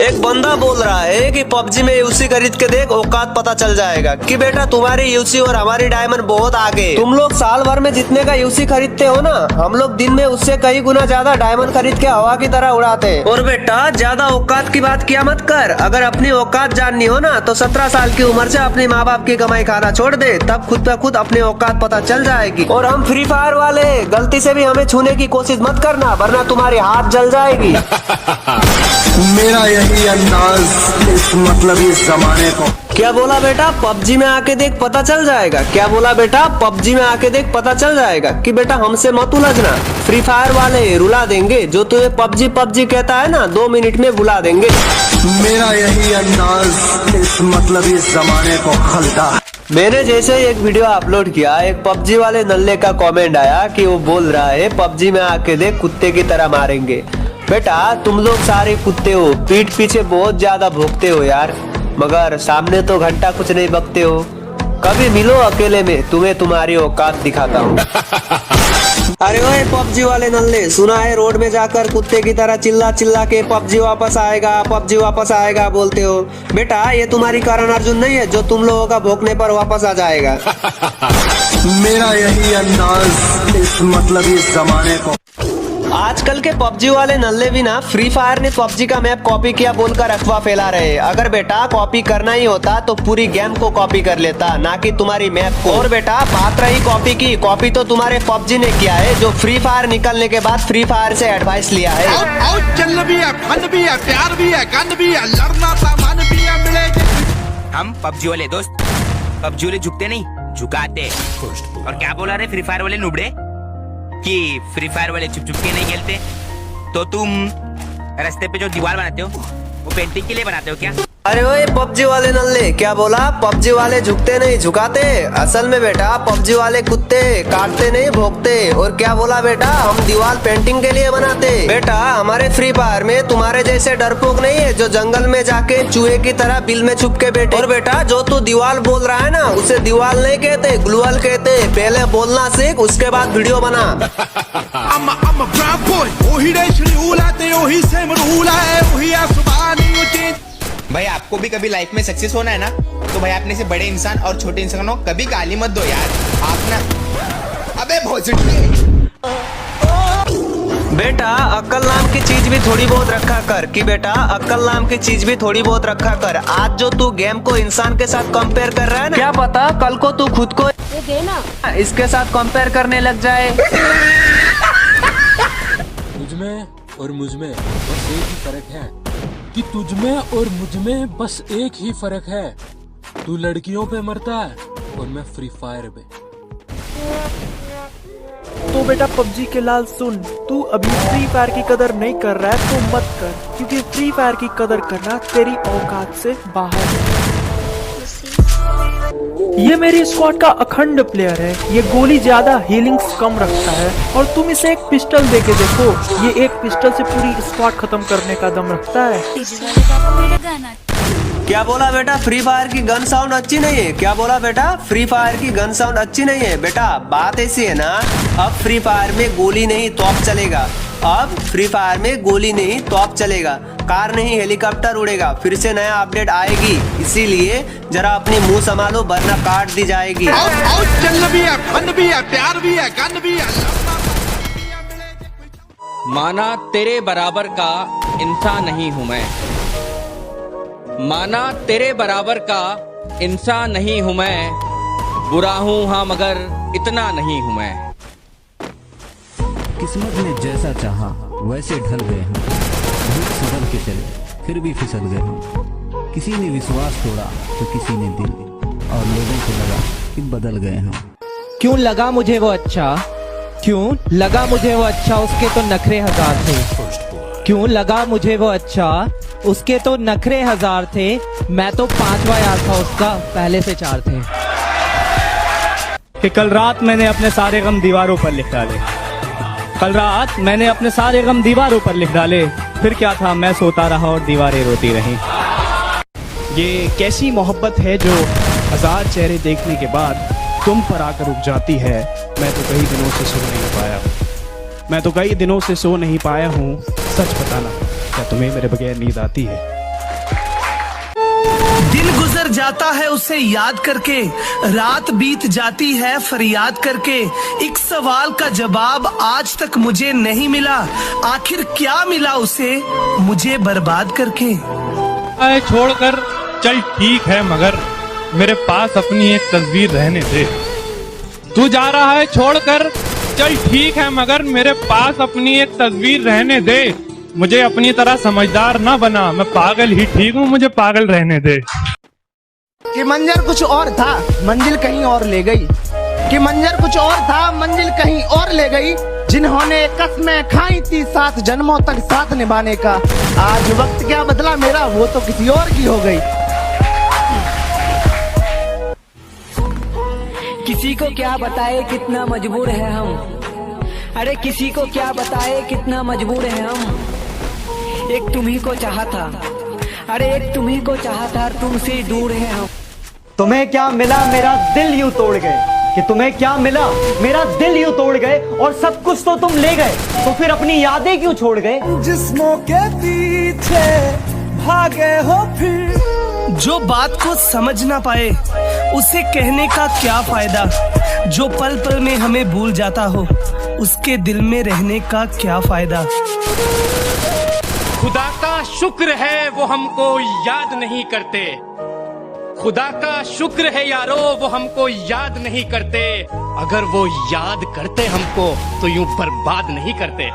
एक बंदा बोल रहा है कि पबजी में यूसी खरीद के देख, औकात पता चल जाएगा कि बेटा तुम्हारी यूसी और हमारी डायमंड बहुत आगे। तुम लोग साल भर में जितने का यूसी खरीदते हो ना, हम लोग दिन में उससे कई गुना ज्यादा डायमंड खरीद के हवा की तरह उड़ाते हैं। और बेटा ज्यादा औकात की बात किया मत कर। अगर अपनी औकात जाननी हो ना तो 17 साल की उम्र से अपने माँ बाप की कमाई खाना छोड़ दे, तब खुद ब खुद अपनी औकात पता चल जाएगी। और हम फ्री फायर वाले, गलती से भी हमें छूने की कोशिश मत करना, वरना तुम्हारी हाथ जल जाएगी। मेरा यही अंदाज इस मतलब इस जमाने को। क्या बोला बेटा? पबजी में आके देख पता चल जाएगा। क्या बोला बेटा? पबजी में आके देख पता चल जाएगा कि बेटा हमसे मत उलझना। फ्री फायर वाले रुला देंगे, जो तुम्हें पबजी पबजी कहता है ना, 2 मिनट में बुला देंगे। मेरा यही अंदाज इस मतलब इस जमाने को खलता। मैंने जैसे ही एक वीडियो अपलोड किया, एक पबजी वाले नल्ले का कमेंट आया कि वो बोल रहा है पबजी में आके देख कुत्ते की तरह मारेंगे। बेटा तुम लोग सारे कुत्ते हो, पीठ पीछे बहुत ज्यादा भोंकते हो यार, मगर सामने तो घंटा कुछ नहीं बकते हो। कभी मिलो अकेले में, तुम्हें तुम्हारी औकात दिखाता हूँ। अरे ओए पबजी वाले नल्ले, सुना है रोड में जाकर कुत्ते की तरह चिल्ला चिल्ला के पबजी वापस आएगा, पबजी वापस आएगा बोलते हो। बेटा ये तुम्हारी करण अर्जुन नहीं है जो तुम लोगों का भोंकने पर वापस आ जाएगा। मेरा यही अंदाज इस मतलब इस जमाने को। आजकल के पबजी वाले नल्ले भी ना फ्री फायर ने पबजी का मैप कॉपी किया बोलकर अफवाह फैला रहे हैं। अगर बेटा कॉपी करना ही होता तो पूरी गेम को कॉपी कर लेता, ना कि तुम्हारी मैप को। और बेटा बात रही कॉपी की, कॉपी तो तुम्हारे पबजी ने किया है, जो फ्री फायर निकलने के बाद फ्री फायर से एडवाइस लिया है। चल भी है, फन भी है, प्यार भी है, गन भी है, लड़ना सामान भी है, मिलेगी। हम पबजी वाले दोस्त, पबजी वाले झुकते नहीं, झुकाते। और क्या बोला रे फ्री फायर वाले नुबड़े कि फ्री फायर वाले चुप चुप के नहीं खेलते, तो तुम रास्ते पे जो दीवार बनाते हो वो पेंटिंग के लिए बनाते हो क्या? अरे ओए पबजी वाले नल्ले, क्या बोला? पबजी वाले झुकते नहीं झुकाते। असल में बेटा पबजी वाले कुत्ते काटते नहीं भोंकते। और क्या बोला बेटा? हम दीवार पेंटिंग के लिए बनाते। बेटा हमारे फ्री फायर में तुम्हारे जैसे डरपोक नहीं है जो जंगल में जाके चूहे की तरह बिल में छुप के बैठे। और बेटा जो तू दीवार बोल रहा है ना, उसे दीवार नहीं कहते, ग्लूअल कहते। पहले बोलना सीख, उसके बाद वीडियो बना। भाई आपको भी कभी लाइफ में सक्सेस होना है ना, तो भाई अपने से बड़े इंसान और छोटे इंसानों को कभी गाली मत दो यार। आप ना अबे भोसड़ी। बेटा अक्ल नाम की चीज भी थोड़ी बहुत रखा कर, कि बेटा अक्ल नाम की चीज भी थोड़ी बहुत रखा कर। आज जो तू गेम को इंसान के साथ कंपेयर कर रहा है ना, क्या पता कल को तू खुद को देना इसके साथ कंपेयर करने लग जाए। तुझमें और मुझमें बस एक ही फर्क है कि तुझमें और मुझमें बस एक ही फर्क है। तू लड़कियों पे मरता है और मैं फ्री फायर पे। तो बेटा पबजी के लाल सुन, तू अभी फ्री फायर की कदर नहीं कर रहा है तो मत कर, क्योंकि फ्री फायर की कदर करना तेरी औकात से बाहर है। ये मेरी स्क्वाड का अखंड प्लेयर है, ये गोली ज्यादा हीलिंग्स कम रखता है, और तुम इसे एक पिस्टल दे के देखो, ये एक पिस्टल से पूरी स्क्वाड खत्म करने का दम रखता है। क्या बोला बेटा? फ्री फायर की गन साउंड अच्छी नहीं है। क्या बोला बेटा? फ्री फायर की गन साउंड अच्छी नहीं है। बेटा बात ऐसी है ना, अब फ्री फायर में गोली नहीं तोप चलेगा। अब फ्री फायर में गोली नहीं तोप चलेगा, कार नहीं हेलीकॉप्टर उड़ेगा। फिर से नया अपडेट आएगी, इसीलिए जरा अपनी मुंह संभालो वरना काट दी जाएगी। चल भी है, फन भी है, प्यार भी है, गन भी है। माना तेरे बराबर का इंसान नहीं हूँ मैं, माना तेरे बराबर का इंसान नहीं हूँ मैं, बुरा हूँ हाँ मगर इतना नहीं हूँ मैं। किस्मत ने जैसा चाहा वैसे ढल गए हम, धूप संभल के चले फिर भी फिसल गए हम। किसी ने विश्वास तोड़ा तो किसी ने दिल, और लोगों को लगा कि बदल गए हम। क्यों लगा मुझे वो अच्छा, क्यों लगा मुझे वो अच्छा, उसके तो नखरे हजार थे। क्यों लगा मुझे वो अच्छा, उसके तो नखरे हजार थे, मैं तो 5वां यार था उसका, पहले से 4 थे। कि कल रात मैंने अपने सारे गम दीवारों पर लिख डाले, कल रात मैंने अपने सारे गम दीवारों पर लिख डाले, फिर क्या था मैं सोता रहा और दीवारें रोती रहीं। ये कैसी मोहब्बत है जो 1000 चेहरे देखने के बाद तुम पर आकर रुक जाती है। मैं तो कई दिनों से सो नहीं पाया हूँ, मैं तो कई दिनों से सो नहीं पाया हूँ। सच बताना, क्या तुम्हें मेरे बगैर नींद आती है? दिन गुजर जाता है उसे याद करके, रात बीत जाती है फरियाद करके। एक सवाल का जवाब आज तक मुझे नहीं मिला, आखिर क्या मिला उसे मुझे बर्बाद करके। छोड़कर चल ठीक है मगर मेरे पास अपनी एक तस्वीर रहने दे। तू जा रहा है छोड़कर चल ठीक है मगर मेरे पास अपनी एक तस्वीर रहने दे। मुझे अपनी तरह समझदार ना बना, मैं पागल ही ठीक हूँ, मुझे पागल रहने दे। कि मंजर कुछ और था मंजिल कहीं और ले गई, कि मंजर कुछ और था मंजिल कहीं और ले गई। जिन्होंने कस्में खाई थी 7 जन्मों तक साथ निभाने का, आज वक्त क्या बदला मेरा वो तो किसी और की हो गई। किसी को क्या बताए कितना मजबूर है हम, अरे किसी को क्या बताए कितना मजबूर है हम। एक तुम्ही को चाहा था, अरे एक तुम्ही को चाहा था, तुमसे दूर है हम। तुम्हें क्या मिला मेरा दिल यूं तोड़ गए, कि तुम्हें क्या मिला मेरा दिल यूं तोड़ गए। और सब कुछ तो तुम ले गए, तो फिर अपनी यादें क्यों छोड़ गए। जिस्मों के पीछे भागे हो फिर, जो बात को समझ ना पाए उसे कहने का क्या फायदा। जो पल पल में हमें भूल जाता हो उसके दिल में रहने का क्या फायदा। खुदा का शुक्र है वो हमको याद नहीं करते, खुदा का शुक्र है यारो वो हमको याद नहीं करते। अगर वो याद करते हमको तो यूं बर्बाद नहीं करते।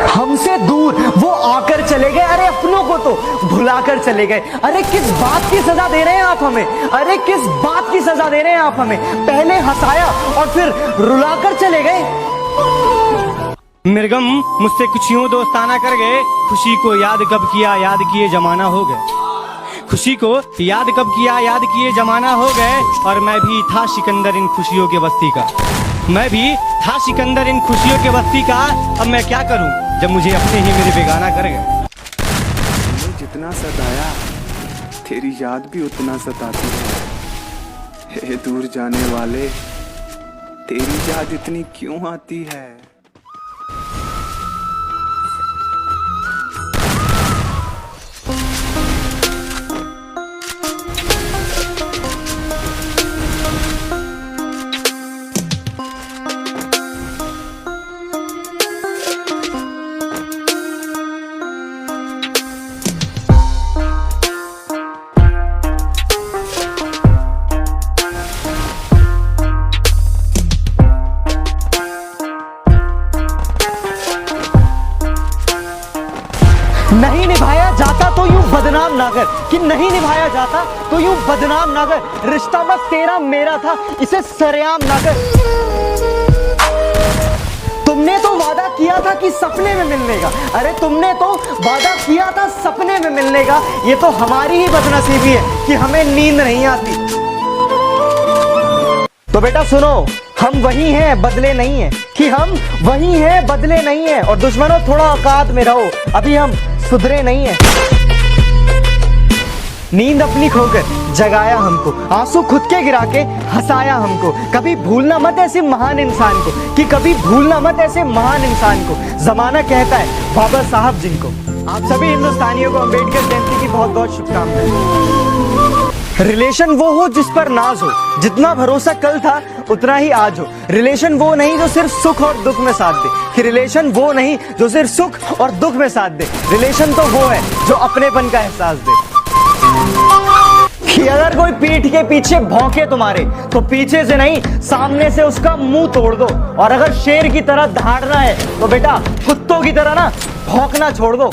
हमसे दूर वो आकर चले गए, अरे अपनों को तो भुलाकर चले गए। अरे किस बात की सजा दे रहे हैं आप हमें, अरे किस बात की सजा दे रहे हैं आप हमें। पहले हंसाया और फिर रुलाकर चले गए। मिर्गम मुझसे कुछ यूं दोस्ताना कर गए, खुशी को याद कब किया याद किए जमाना हो गए। खुशी को याद कब किया याद किए जमाना हो गए। और मैं भी था सिकंदर इन खुशियों के बस्ती का, मैं भी था सिकंदर इन खुशियों के बस्ती का। अब मैं क्या करूं जब मुझे अपने ही मेरे बेगाना कर गए। तुम्हें जितना सताया तेरी याद भी उतना सताती है। हे दूर जाने वाले तेरी याद इतनी क्यों आती है। नहीं निभाया जाता तो यूं बदनाम ना कर, कि नहीं निभाया जाता तो यूं बदनाम ना कर। रिश्ता बस तेरा मेरा था, इसे सरेआम ना कर। तुमने तो वादा किया था कि सपने में मिलने का, अरे तुमने तो वादा किया था सपने में मिलने का। ये तो हमारी ही बदनसीबी है कि हमें नींद नहीं आती। तो बेटा सुनो, हम वही हैं बदले नहीं हैं, कि हम वही हैं बदले नहीं हैं। और दुश्मनों थोड़ा औकात में रहो, अभी हम सुधरे नहीं हैं। नींद अपनी खोकर जगाया हमको, आंसू खुद के गिरा के हंसाया हमको। कभी भूलना मत ऐसे महान इंसान को, कि कभी भूलना मत ऐसे महान इंसान को। जमाना कहता है बाबा साहब जिनको। आप सभी हिंदुस्तानियों को अम्बेडकर जयंती की बहुत बहुत शुभकामनाएं। रिलेशन वो हो जिस पर नाज हो, जितना भरोसा कल था उतना ही आज हो। रिलेशन वो नहीं जो सिर्फ सुख और दुख में साथ दे, कि रिलेशन वो नहीं जो सिर्फ सुख और दुख में साथ दे। रिलेशन तो वो है जो अपनेपन का एहसास दे। कि अगर कोई पीठ के पीछे भौंके तुम्हारे, तो पीछे से नहीं सामने से उसका मुंह तोड़ दो। और अगर शेर की तरह दहाड़ना है तो बेटा कुत्तों की तरह ना भौंकना छोड़ दो।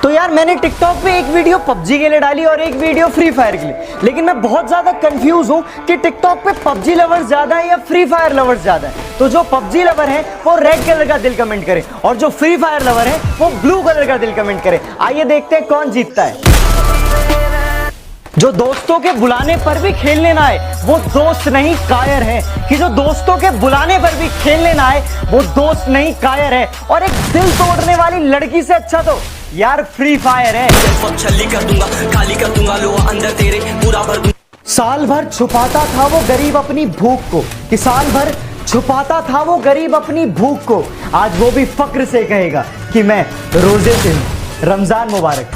तो यार मैंने टिकटॉक पे एक वीडियो पबजी के लिए डाली और एक वीडियो फ्री फायर के लिए, लेकिन मैं बहुत ज्यादा कंफ्यूज हूँ कि टिकटॉक पे पबजी लवर्स ज्यादा है या फ्री फायर लवर्स ज्यादा है। तो जो पबजी लवर है वो रेड कलर का दिल कमेंट करे, और जो फ्री फायर लवर है वो ब्लू कलर का दिल कमेंट करे। आइए देखते हैं कौन जीतता है। जो दोस्तों के बुलाने पर भी खेलने ना आए वो दोस्त नहीं कायर है, कि जो दोस्तों के बुलाने पर भी खेलने ना आए वो दोस्त नहीं कायर है। और एक दिल तोड़ने वाली लड़की से अच्छा तो यार फ्री फायर है। कर दूंगा, खाली कर दूंगा लोहा अंदर तेरे पूरा भर। साल भर छुपाता था वो गरीब अपनी भूख को, कि साल भर छुपाता था वो गरीब अपनी भूख को। आज वो भी फक्र से कहेगा कि मैं रोजे से हूं। रमजान मुबारक।